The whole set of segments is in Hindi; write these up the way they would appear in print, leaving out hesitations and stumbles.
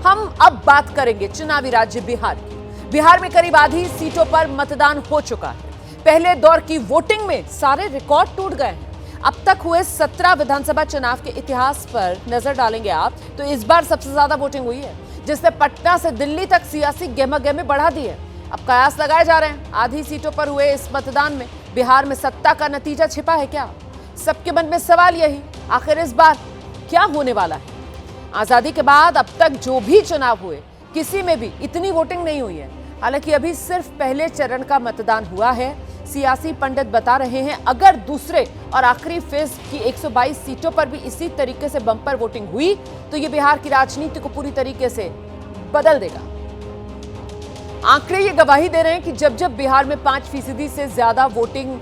हम अब बात करेंगे चुनावी राज्य बिहार की। बिहार में करीब आधी सीटों पर मतदान हो चुका है। पहले दौर की वोटिंग में सारे रिकॉर्ड टूट गए हैं। अब तक हुए 17 विधानसभा चुनाव के इतिहास पर नजर डालेंगे आप तो इस बार सबसे ज्यादा वोटिंग हुई है, जिसने पटना से दिल्ली तक सियासी गहमागहमी बढ़ा दी है। अब कयास लगाए जा रहे हैं आधी सीटों पर हुए इस मतदान में बिहार में सत्ता का नतीजा छिपा है क्या? सबके मन में सवाल यही, आखिर इस बार क्या होने वाला है? आजादी के बाद अब तक जो भी चुनाव हुए किसी में भी इतनी वोटिंग नहीं हुई है। हालांकि अभी सिर्फ पहले चरण का मतदान हुआ है। सियासी पंडित बता रहे हैं अगर दूसरे और आखिरी फेज की 122 सीटों पर भी इसी तरीके से बम्पर वोटिंग हुई तो ये बिहार की राजनीति को पूरी तरीके से बदल देगा। आंकड़े ये गवाही दे रहे हैं कि जब जब बिहार में 5% से ज्यादा वोटिंग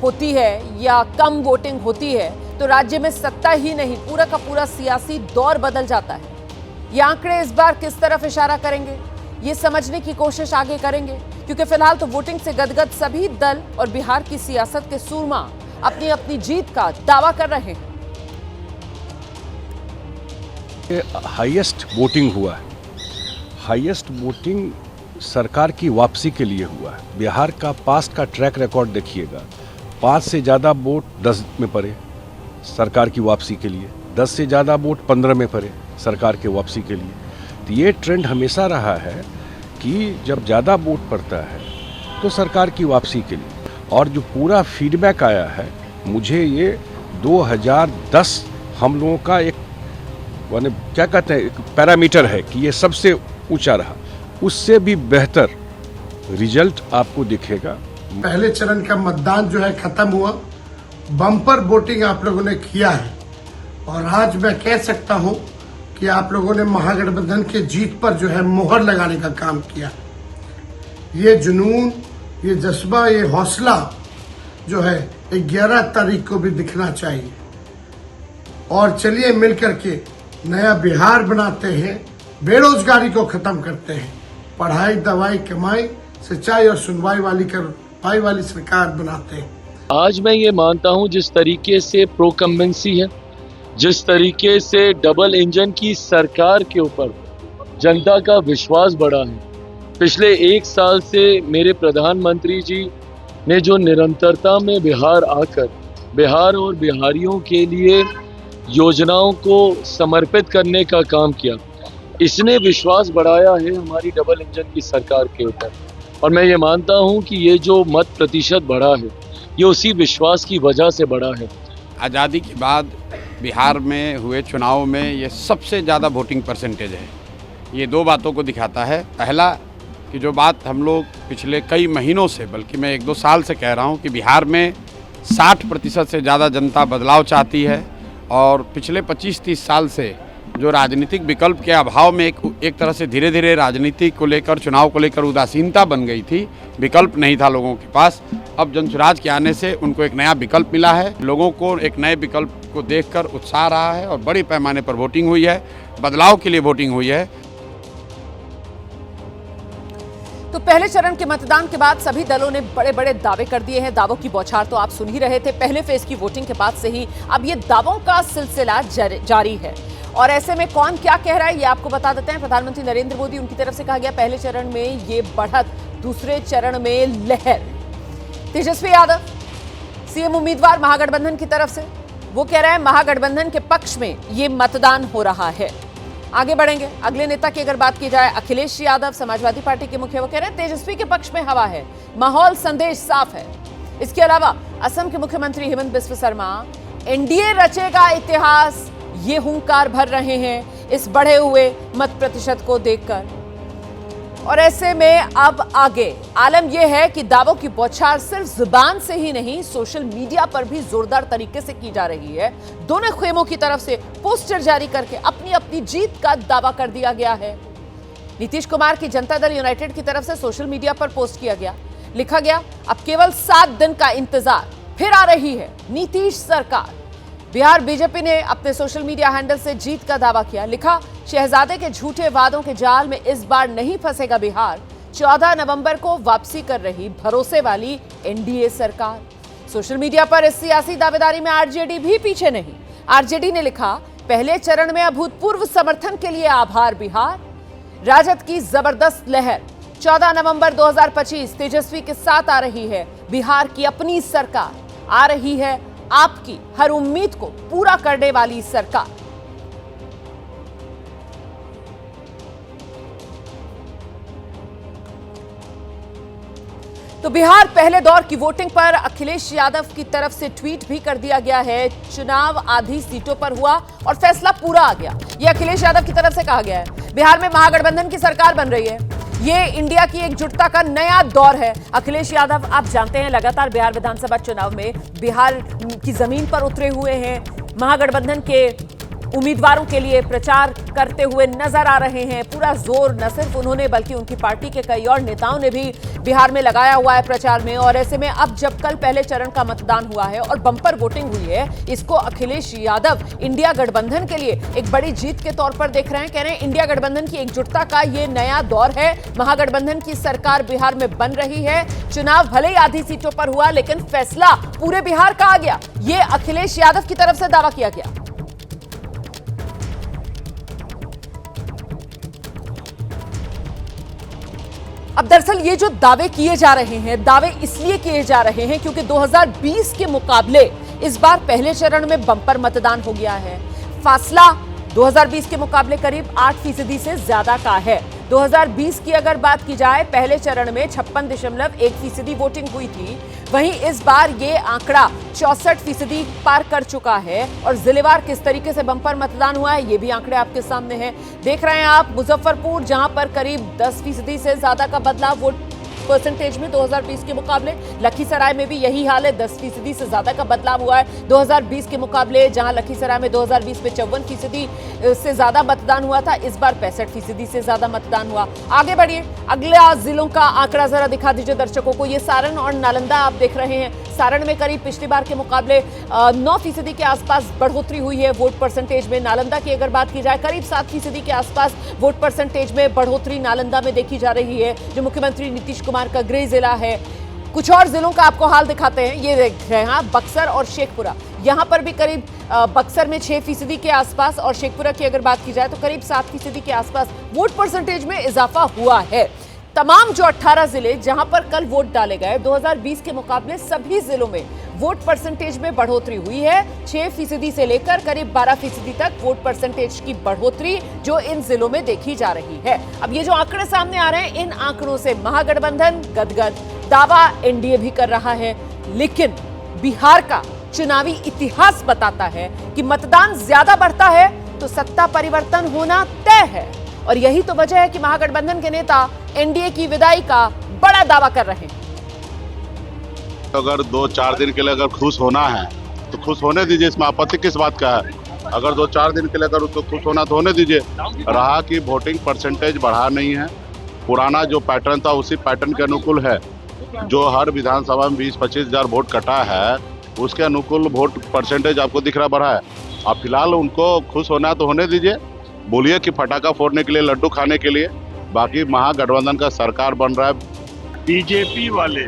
होती है या कम वोटिंग होती है तो राज्य में सत्ता ही नहीं पूरा का पूरा सियासी दौर बदल जाता है। ये आंकड़े इस बार किस तरफ इशारा करेंगे ये समझने की कोशिश आगे करेंगे, क्योंकि फिलहाल तो वोटिंग से गदगद सभी दल और बिहार की सियासत के सूरमा अपनी अपनी जीत का दावा कर रहे हैं। हाईएस्ट वोटिंग हुआ है। हाईएस्ट वोटिंग सरकार की वापसी के लिए हुआ है। बिहार का पास्ट का ट्रैक रिकॉर्ड देखिएगा, 5 से ज़्यादा वोट 10 में पड़े सरकार की वापसी के लिए, 10 से ज़्यादा वोट 15 में पड़े सरकार के वापसी के लिए। तो ये ट्रेंड हमेशा रहा है कि जब ज़्यादा वोट पड़ता है तो सरकार की वापसी के लिए। और जो पूरा फीडबैक आया है, मुझे ये 2010 हम लोगों का एक माने क्या कहते हैं एक पैरामीटर है कि ये सबसे ऊंचा रहा, उससे भी बेहतर रिजल्ट आपको दिखेगा। पहले चरण का मतदान जो है खत्म हुआ, बम्पर वोटिंग आप लोगों ने किया है और आज मैं कह सकता हूं कि आप लोगों ने महागठबंधन के जीत पर जो है मोहर लगाने का काम किया। ये जुनून, ये जज्बा, ये हौसला जो है 11 तारीख को भी दिखना चाहिए। और चलिए मिलकर के नया बिहार बनाते हैं, बेरोजगारी को खत्म करते हैं, पढ़ाई दवाई कमाई सच्चाई और सुनवाई वाली सरकार बनाते हैं। आज मैं ये मानता हूँ जिस तरीके से प्रोकम्बेंसी है, जिस तरीके से डबल इंजन की सरकार के ऊपर जनता का विश्वास बढ़ा है, पिछले 1 साल से मेरे प्रधानमंत्री जी ने जो निरंतरता में बिहार आकर बिहार और बिहारियों के लिए योजनाओं को समर्पित करने का काम किया, इसने विश्वास बढ़ाया है हमारी डबल इंजन की सरकार के ऊपर। और मैं ये मानता हूँ कि ये जो मत प्रतिशत बढ़ा है ये उसी विश्वास की वजह से बढ़ा है। आज़ादी के बाद बिहार में हुए चुनाव में ये सबसे ज़्यादा वोटिंग परसेंटेज है। ये 2 बातों को दिखाता है। पहला कि जो बात हम लोग पिछले कई महीनों से, बल्कि मैं 1-2 साल से कह रहा हूँ कि बिहार में 60% से ज़्यादा जनता बदलाव चाहती है और पिछले 25-30 साल से जो राजनीतिक विकल्प के अभाव में एक तरह से धीरे धीरे राजनीति को लेकर, चुनाव को लेकर उदासीनता बन गई थी, विकल्प नहीं था लोगों के पास। अब जनसुराज के आने से उनको एक नया विकल्प मिला है। लोगों को एक नए विकल्प को देखकर उत्साह रहा है और बड़े पैमाने पर वोटिंग हुई है, बदलाव के लिए वोटिंग हुई है। तो पहले चरण के मतदान के बाद सभी दलों ने बड़े बड़े दावे कर दिए हैं। दावों की बौछार तो आप सुन ही रहे थे पहले फेज की वोटिंग के बाद से ही। अब ये दावों का सिलसिला जारी है और ऐसे में कौन क्या कह रहा है ये आपको बता देते हैं। प्रधानमंत्री नरेंद्र मोदी, उनकी तरफ से कहा गया पहले चरण में ये बढ़त, दूसरे चरण में लहर। तेजस्वी यादव सीएम उम्मीदवार महागठबंधन की तरफ से, वो कह रहे हैं महागठबंधन के पक्ष में ये मतदान हो रहा है। आगे बढ़ेंगे, अगले नेता की अगर बात की जाए अखिलेश यादव, समाजवादी पार्टी के मुखिया, वो कह रहे हैं तेजस्वी के पक्ष में हवा है, माहौल संदेश साफ है। इसके अलावा असम के मुख्यमंत्री हेमंत बिस्व शर्मा एनडीए रचेगा इतिहास, ये हुंकार भर रहे हैं इस बढ़े हुए मत प्रतिशत को देखकर। और ऐसे में अब आगे आलम यह है कि दावों की बौछार सिर्फ जुबान से ही नहीं, सोशल मीडिया पर भी जोरदार तरीके से की जा रही है। दोनों खेमों की तरफ से पोस्टर जारी करके अपनी अपनी जीत का दावा कर दिया गया है। नीतीश कुमार की जनता दल यूनाइटेड की तरफ से सोशल मीडिया पर पोस्ट किया गया, लिखा गया अब केवल 7 दिन का इंतजार, फिर आ रही है नीतीश सरकार। बिहार बीजेपी ने अपने सोशल मीडिया हैंडल से जीत का दावा किया, लिखा शहजादे के झूठे वादों के जाल में इस बार नहीं फंसेगा बिहार, 14 नवंबर को वापसी कर रही भरोसे वाली एनडीए सरकार। सोशल मीडिया पर इस सियासी दावेदारी में आरजेडी भी पीछे नहीं। आरजेडी ने लिखा पहले चरण में अभूतपूर्व समर्थन के लिए आभार बिहार, राजद की जबरदस्त लहर 14 नवंबर 2025 तेजस्वी के साथ आ रही है। बिहार की अपनी सरकार आ रही है, आपकी हर उम्मीद को पूरा करने वाली सरकार। तो बिहार पहले दौर की वोटिंग पर अखिलेश यादव की तरफ से ट्वीट भी कर दिया गया है। चुनाव आधी सीटों पर हुआ और फैसला पूरा आ गया, यह अखिलेश यादव की तरफ से कहा गया है। बिहार में महागठबंधन की सरकार बन रही है, ये इंडिया की एकजुटता का नया दौर है। अखिलेश यादव आप जानते हैं लगातार बिहार विधानसभा चुनाव में बिहार की जमीन पर उतरे हुए हैं, महागठबंधन के उम्मीदवारों के लिए प्रचार करते हुए नजर आ रहे हैं। पूरा जोर न सिर्फ उन्होंने बल्कि उनकी पार्टी के कई और नेताओं ने भी बिहार में लगाया हुआ है प्रचार में। और ऐसे में अब जब कल पहले चरण का मतदान हुआ है और बम्पर वोटिंग हुई है, इसको अखिलेश यादव इंडिया गठबंधन के लिए एक बड़ी जीत के तौर पर देख रहे हैं। कह रहे हैं इंडिया गठबंधन की एकजुटता का ये नया दौर है, महागठबंधन की सरकार बिहार में बन रही है। चुनाव भले ही आधी सीटों पर हुआ लेकिन फैसला पूरे बिहार का आ गया, ये अखिलेश यादव की तरफ से दावा किया गया। अब दरअसल ये जो दावे किए जा रहे हैं, दावे इसलिए किए जा रहे हैं क्योंकि 2020 के मुकाबले इस बार पहले चरण में बम्पर मतदान हो गया है। फासला 2020 के मुकाबले करीब 8% से ज्यादा का है। 2020 की अगर बात की जाए, पहले चरण में 56.1% वोटिंग हुई थी, वहीं इस बार ये आंकड़ा 64% पार कर चुका है। और जिलेवार किस तरीके से बम्पर मतदान हुआ है, ये भी आंकड़े आपके सामने हैं। देख रहे हैं आप मुजफ्फरपुर, जहां पर करीब 10% से ज्यादा का बदलाव वोट परसेंटेज में 2020 के मुकाबले। लखीसराय में भी यही हाल है, 10% से ज्यादा का बदलाव हुआ है 2020 के मुकाबले। जहां लखीसराय में 2020 में 54% से ज्यादा मतदान हुआ था, इस बार 65% से ज्यादा मतदान हुआ। आगे बढ़िए, अगला जिलों का आंकड़ा जरा दिखा दीजिए दर्शकों को। ये सारण और नालंदा आप देख रहे हैं। सारण में करीब पिछली बार के मुकाबले 9% के आसपास बढ़ोतरी हुई है वोट परसेंटेज में। नालंदा की अगर बात की जाए, करीब 7% के आसपास वोट परसेंटेज में बढ़ोतरी नालंदा में देखी जा रही है, जो मुख्यमंत्री नीतीश कुमार का गृह जिला है। कुछ और जिलों का आपको हाल दिखाते हैं, ये देख रहे हैं बक्सर और शेखपुरा। यहां पर भी करीब बक्सर में 6% के आसपास और शेखपुरा की अगर बात की जाए तो करीब 7% के आसपास वोट परसेंटेज में इजाफा हुआ है। तमाम जो 18 जिले जहां पर कल वोट डाले गए, 2020 के मुकाबले सभी जिलों में वोट परसेंटेज में बढ़ोतरी हुई है। 6% से लेकर करीब 12% तक वोट परसेंटेज की बढ़ोतरी जो इन जिलों में देखी जा रही है। अब ये जो आंकड़े सामने आ रहे हैं, इन आंकड़ों से महागठबंधन गदगद, दावा एनडीए भी कर रहा है। लेकिन बिहार का चुनावी इतिहास बताता है कि मतदान ज्यादा बढ़ता है तो सत्ता परिवर्तन होना तय है। और यही तो वजह है कि महागठबंधन के नेता एनडीए की विदाई का बड़ा दावा कर रहे हैं। अगर 2-4 दिन के लिए अगर खुश होना है तो खुश होने दीजिए, इसमें आपत्ति किस बात का है। अगर 2-4 दिन के लिए अगर उसको खुश होना तो होने दीजिए। रहा कि वोटिंग परसेंटेज बढ़ा नहीं है, पुराना जो पैटर्न था उसी पैटर्न के अनुकूल है। जो हर विधानसभा में 20-25 हज़ार वोट कटा है, उसके अनुकूल वोट परसेंटेज आपको दिख रहा बढ़ा है। अब फिलहाल उनको खुश होना तो होने दीजिए, बोलिए कि फटाखा फोड़ने के लिए, लड्डू खाने के लिए। बाकी महागठबंधन का सरकार बन रहा है। बीजेपी वाले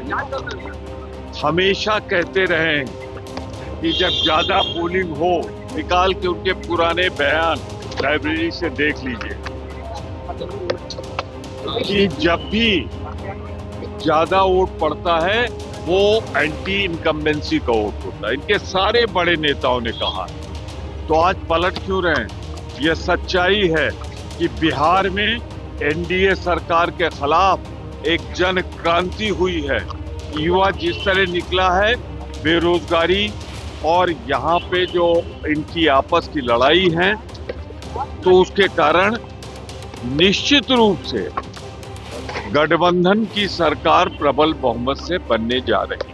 हमेशा कहते रहे कि जब ज्यादा पोलिंग हो, निकाल के उनके पुराने बयान लाइब्रेरी से देख लीजिए कि जब भी ज्यादा वोट पड़ता है वो एंटी इनकम्बेंसी का वोट होता है। इनके सारे बड़े नेताओं ने कहा। तो आज पलट क्यों रहे हैं? यह सच्चाई है कि बिहार में एनडीए सरकार के खिलाफ एक जन क्रांति हुई है। युवा जिस तरह निकला है, बेरोजगारी और यहाँ पे जो इनकी आपस की लड़ाई है, तो उसके कारण निश्चित रूप से गठबंधन की सरकार प्रबल बहुमत से बनने जा रही है।